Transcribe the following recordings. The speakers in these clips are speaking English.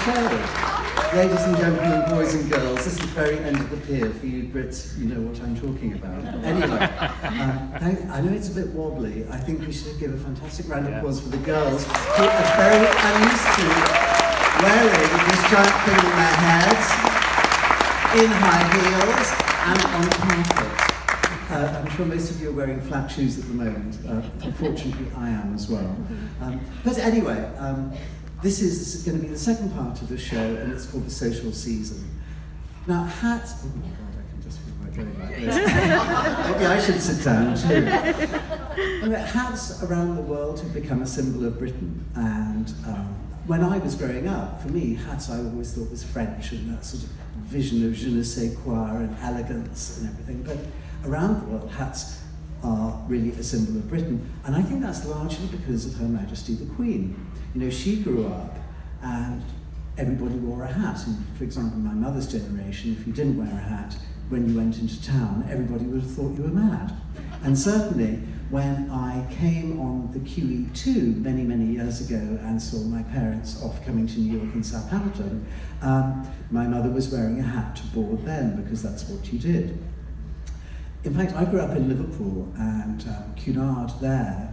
show. Ladies and gentlemen, boys and girls, this is very end of the pier. For you Brits, you know what I'm talking about. Anyway, I know it's a bit wobbly. I think we should give a fantastic round of applause for the girls who are very unused to wearing this giant thing in their heads, in high heels, and on carpet. I'm sure most of you are wearing flat shoes at the moment. Unfortunately, I am as well. But anyway, this is going to be the second part of the show, and it's called The Social Season. Now, hats... Oh my God, I can just feel my going like this. Maybe I should sit down too. Hats around the world have become a symbol of Britain, and when I was growing up, for me, hats I always thought was French, and that sort of vision of je ne sais quoi and elegance and everything. But around the world, hats are really a symbol of Britain, and I think that's largely because of Her Majesty the Queen. You know, she grew up and everybody wore a hat. And for example, my mother's generation, if you didn't wear a hat when you went into town, everybody would have thought you were mad. And certainly, when I came on the QE2 many, many years ago and saw my parents off coming to New York and Southampton, my mother was wearing a hat to board then, because that's what you did. In fact, I grew up in Liverpool, and Cunard there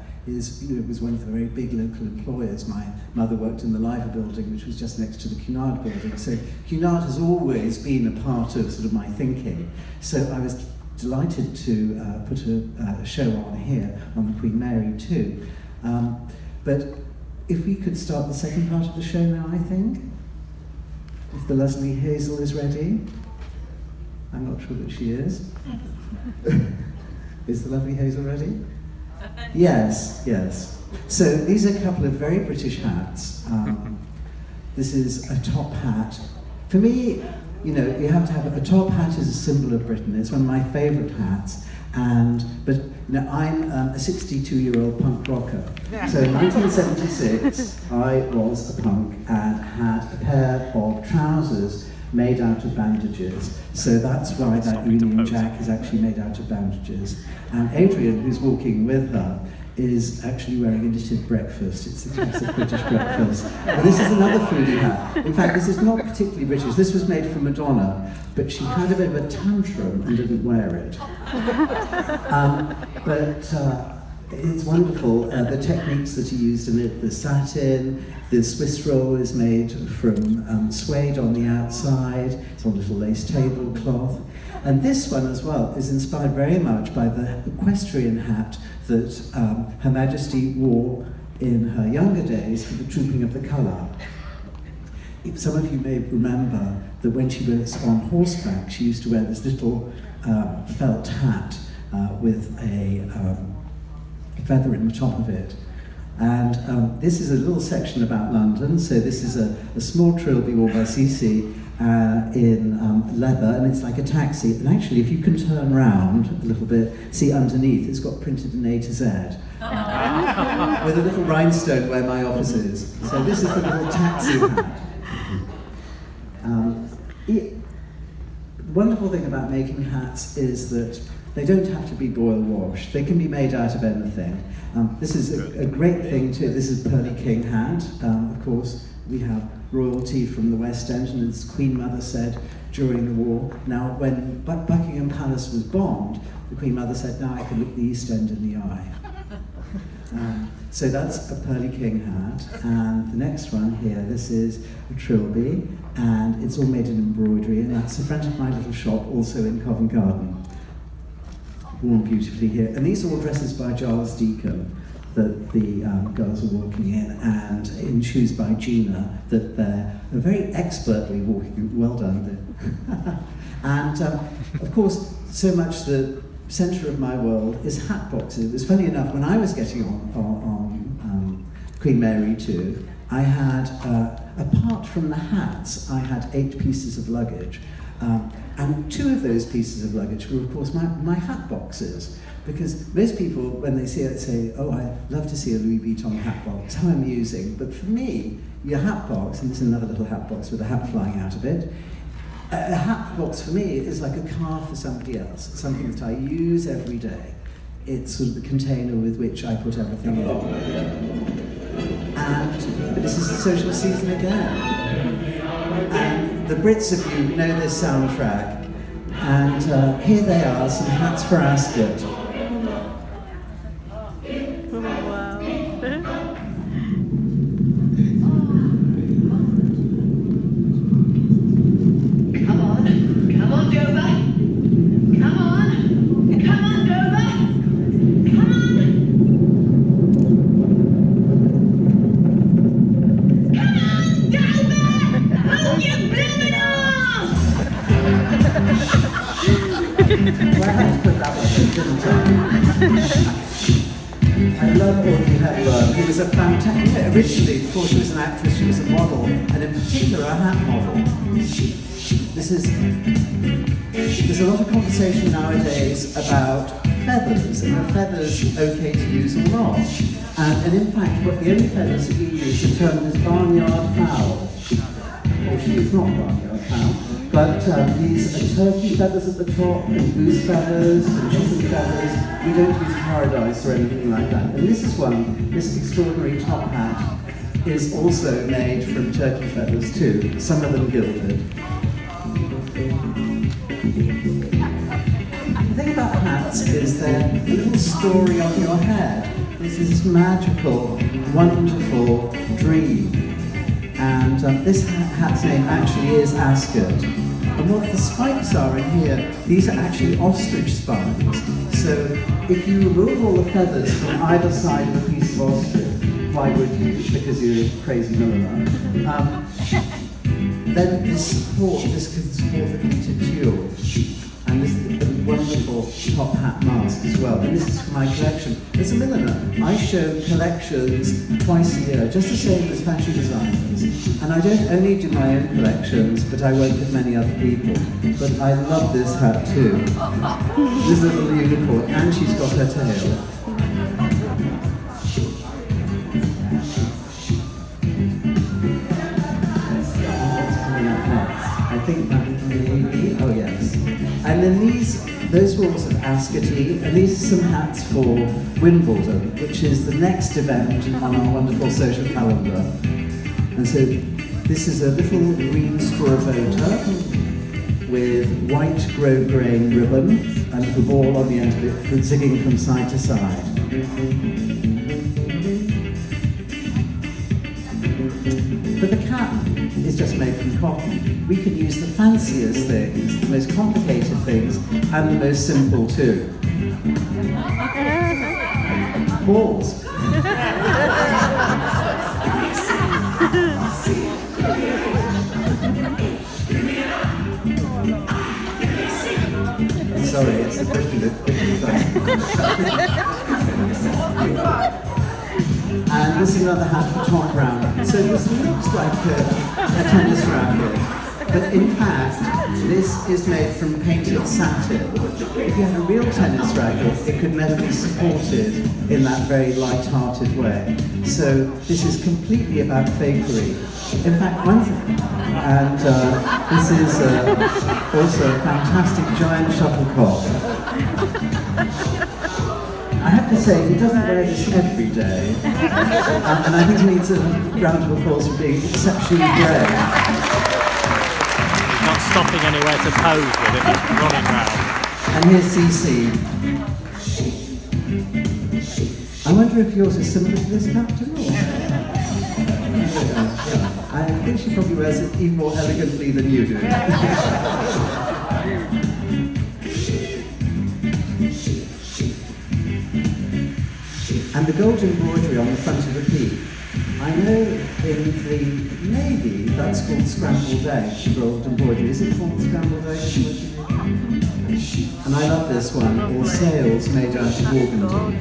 was one of the very big local employers. My mother worked in the Liver building, which was just next to the Cunard building. So Cunard has always been a part of sort of my thinking. So I was delighted to put a show on here on the Queen Mary too. But if we could start the second part of the show now, I think. If the lovely Hazel is ready. I'm not sure that she is. Is the lovely Hazel ready? Yes, yes. So these are a couple of very British hats. This is a top hat. For me, you know, you have to have a top hat is a symbol of Britain. It's one of my favourite hats. But you know, I'm a 62-year-old punk rocker. So in 1976, I was a punk and had a pair of trousers made out of bandages. So that's why that Union Jack is actually made out of bandages. And Adrian, who's walking with her, is actually wearing a knitted breakfast. It's a classic British breakfast. But this is another foodie hat. In fact, this is not particularly British. This was made for Madonna, but she had a bit of a tantrum and didn't wear it. It's wonderful, the techniques that are used in it, the satin, the Swiss roll is made from suede on the outside, it's on a little lace tablecloth. And this one as well is inspired very much by the equestrian hat that Her Majesty wore in her younger days for the Trooping of the Colour. Some of you may remember that when she was on horseback, she used to wear this little felt hat with a feather in the top of it. And this is a little section about London. So this is a small trilby worn by Cece in leather, and it's like a taxi. And actually, if you can turn round a little bit, see underneath, it's got printed an A to Z. With a little rhinestone where my office is. So this is the little taxi hat. The wonderful thing about making hats is that they don't have to be boil washed. They can be made out of anything. This is a great thing too. This is Pearly King hat. Of course, we have royalty from the West End, and as Queen Mother said during the war, now when Buckingham Palace was bombed, the Queen Mother said, now I can look the East End in the eye. So that's a Pearly King hat. And the next one here, this is a trilby, and it's all made in embroidery, and that's the front of my little shop, also in Covent Garden. Worn beautifully here. And these are all dresses by Giles Deacon that the girls are walking in, and in shoes by Gina that they're very expertly walking. Well done. And of course, so much the centre of my world is hat boxes. It was funny enough, when I was getting on Queen Mary 2, I had, apart from the hats, I had 8 pieces of luggage. And 2 of those pieces of luggage were, of course, my hat boxes. Because most people, when they see it, say, oh, I'd love to see a Louis Vuitton hat box, how amusing. But for me, your hat box, and this is another little hat box with a hat flying out of it, a hat box for me is like a car for somebody else, something that I use every day. It's sort of the container with which I put everything in. And this is the social season again. the Brits of you know this soundtrack, and here they are, some hats for Ascot. I love Audrey Hepburn. He was a fantastic, originally, before she was an actress, she was a model, and in particular a hat model. There's a lot of conversation nowadays about feathers, and are feathers okay to use or not? And in fact, the only feathers that we use are termed as barnyard fowl. Or she is not barnyard fowl. But these are turkey feathers at the top, and goose feathers, and chicken feathers. We don't use paradise or anything like that. And this is one, this extraordinary top hat, is also made from turkey feathers too, some of them gilded. The thing about hats is they're a little story on your head. This is this magical, wonderful dream. And this hat's name actually is Ascot. And what the spikes are in here, these are actually ostrich spines. So if you remove all the feathers from either side of a piece of ostrich, why would you? Because you're a crazy milliner. Then this can support the heated tulle. And this is a wonderful top hat mask as well. And this is for my collection. As a milliner, I show collections twice a year, just the same as fashion designers. And I don't only do my own collections, but I work with many other people. But I love this hat too. This little unicorn, and she's got her tail. What's coming up next? I think that would be, oh yes. And then those were also Ascot-y, and these are some hats for Wimbledon, which is the next event on our wonderful social calendar. And so this is a little green straw boater with white grosgrain ribbon and a little ball on the end of it zigging from side to side. But the cap is just made from cotton. We can use the fanciest things, the most complicated things, and the most simple too. Balls. Sorry, it's the question that And this is another hat for top round. So this looks like a tennis racket, but in fact, this is made from painted satin. If you had a real tennis racket, it could never be supported in that very light-hearted way. So this is completely about fakery. In fact, one thing, and this is also a fantastic giant shuttlecock. I have to say, he doesn't wear this every day, and I think he needs a round of applause for being exceptionally brave. He's not stopping anywhere to pose with it, he's running round. And here's CC. I wonder if yours is similar to this captain, or? I think she probably wears it even more elegantly than you do. And the gold embroidery on the front of the peak. I know in the Navy that's called scrambled egg, gold embroidery. Is it called scrambled egg? And I love this one, all sails made out of organdy.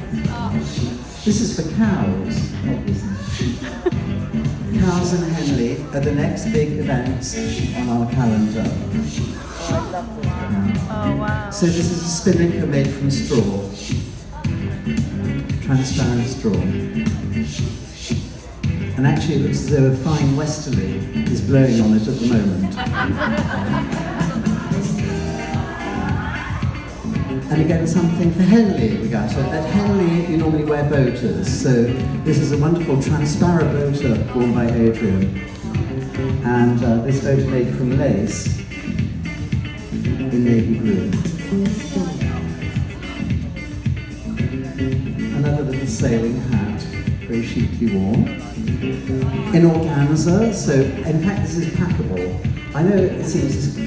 This is for cows, obviously. Cows and Henley are the next big events on our calendar. Oh, I love this one. Oh, wow. So this is a spinnaker made from straw. Transparent straw. And actually it looks as though a fine westerly is blowing on it at the moment. And again, something for Henley we got. At Henley you normally wear boaters, so this is a wonderful transparent boater worn by Adrian. And this boat made from lace in navy blue. Another little sailing hat, very chicly worn. In organza, so in fact this is packable. I know it seems a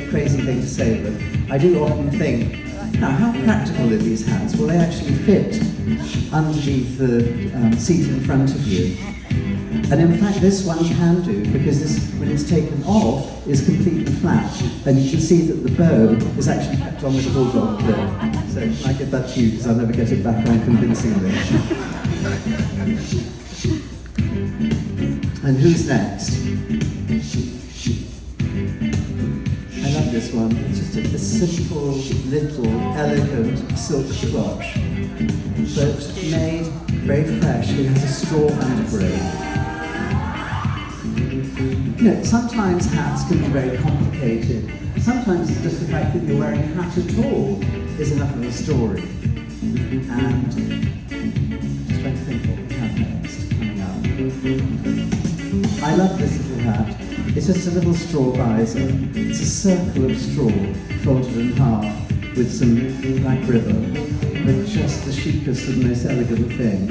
crazy thing to say, but I do often think, now how practical are these hats? Will they actually fit underneath the seat in front of you? And in fact this one can do, because this, when it's taken off, is completely flat. And you can see that the bow is actually kept on the bulldog bill. So I give that to you because I'll never get it back on convincingly. And who's next? I love this one. It's just a simple, little, elegant silk clutch, but made very fresh. It has a straw underbraid. You know, sometimes hats can be very complicated. Sometimes it's just the fact that you're wearing a hat at all is enough of a story. And just trying to think what we have next coming up. I love this little hat. It's just a little straw visor. It's a circle of straw folded in half with some black ribbon, but just the chicest and most elegant thing.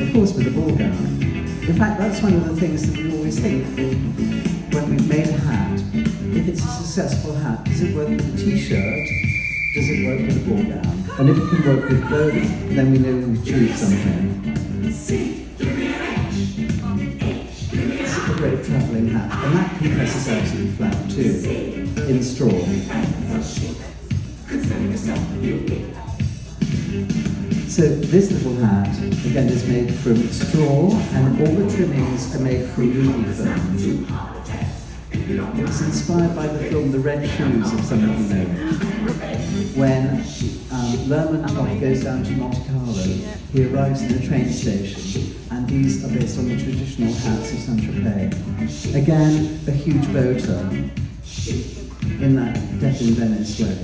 Of course, with a ball gown. In fact, that's one of the things that we always think when we've made a hat. If it's a successful hat, does it work with a t-shirt? Does it work with a ball gown? And if it can work with both, then we know we've achieved something. It's a great travelling hat, and that compresses absolutely flat too, in straw. So this little hat, again, is made from straw, and all the trimmings are made from movie film. It was inspired by the film The Red Shoes, if some of you know. When Lermontov goes down to Monte Carlo, he arrives in the train station, and these are based on the traditional hats of Saint-Tropez. Again, a huge boater, in that Death in Venice way.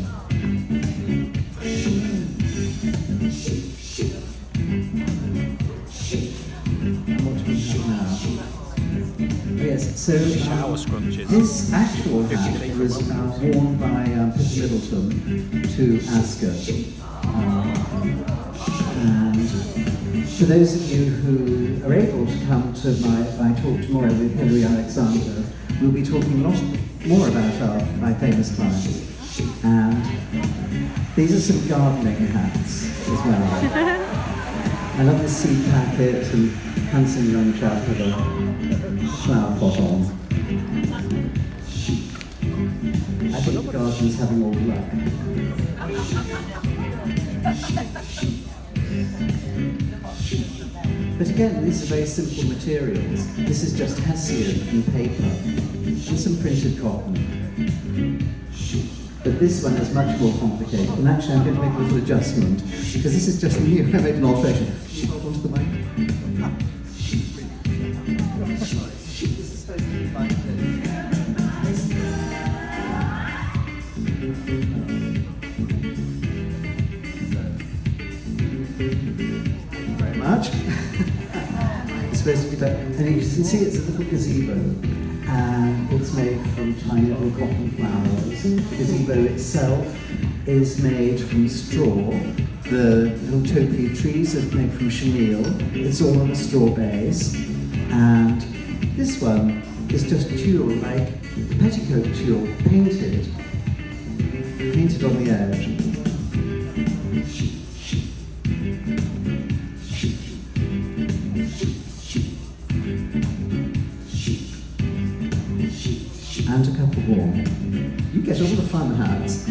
Yes, so Shower scrunches. this actual hat was worn by Pippa Middleton to Ascot. And for those of you who are able to come to my talk tomorrow with Hilary Alexander, we'll be talking a lot more about my famous clients. And these are some gardening hats as well. I love this seed packet and handsome young chap with a flower pot on. I think the garden's having all the luck. But again, these are very simple materials. This is just hessian and paper and some printed cotton. But this one is much more complicated. And actually, I'm going to make a little adjustment because this is just new. I made an alteration. Hold on to the mic. Very much. It's supposed to be done. And you can see it's a little gazebo. And it's made from tiny little cotton flowers. The gazebo itself is made from straw. The little topiary trees are made from chenille. It's all on a straw base. And this one is just tulle, like petticoat tulle, painted on the edge. And a couple more. You get all the fun hats.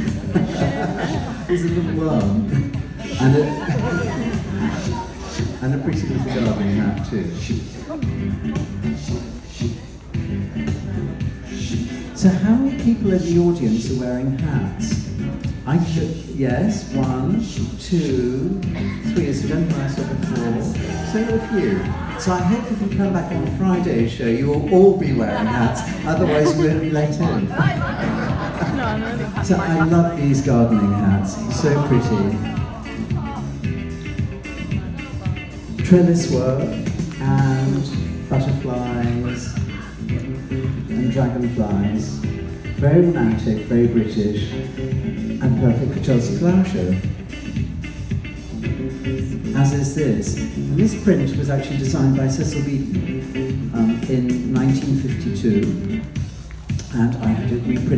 There's a little worm. And a pretty little gardening hat too. So how many people in the audience are wearing hats? I could, yes, 1, 2, 3, as a gentleman I saw before, so a few. So I hope if you come back on Friday's show, you will all be wearing hats, otherwise you won't be let in. So I love these gardening hats, so pretty. Trellis work and butterflies. dragonflies, very romantic, very British, and perfect for Chelsea Flower Show. As is this. And this print was actually designed by Cecil Beaton in 1952, and I had it reprinted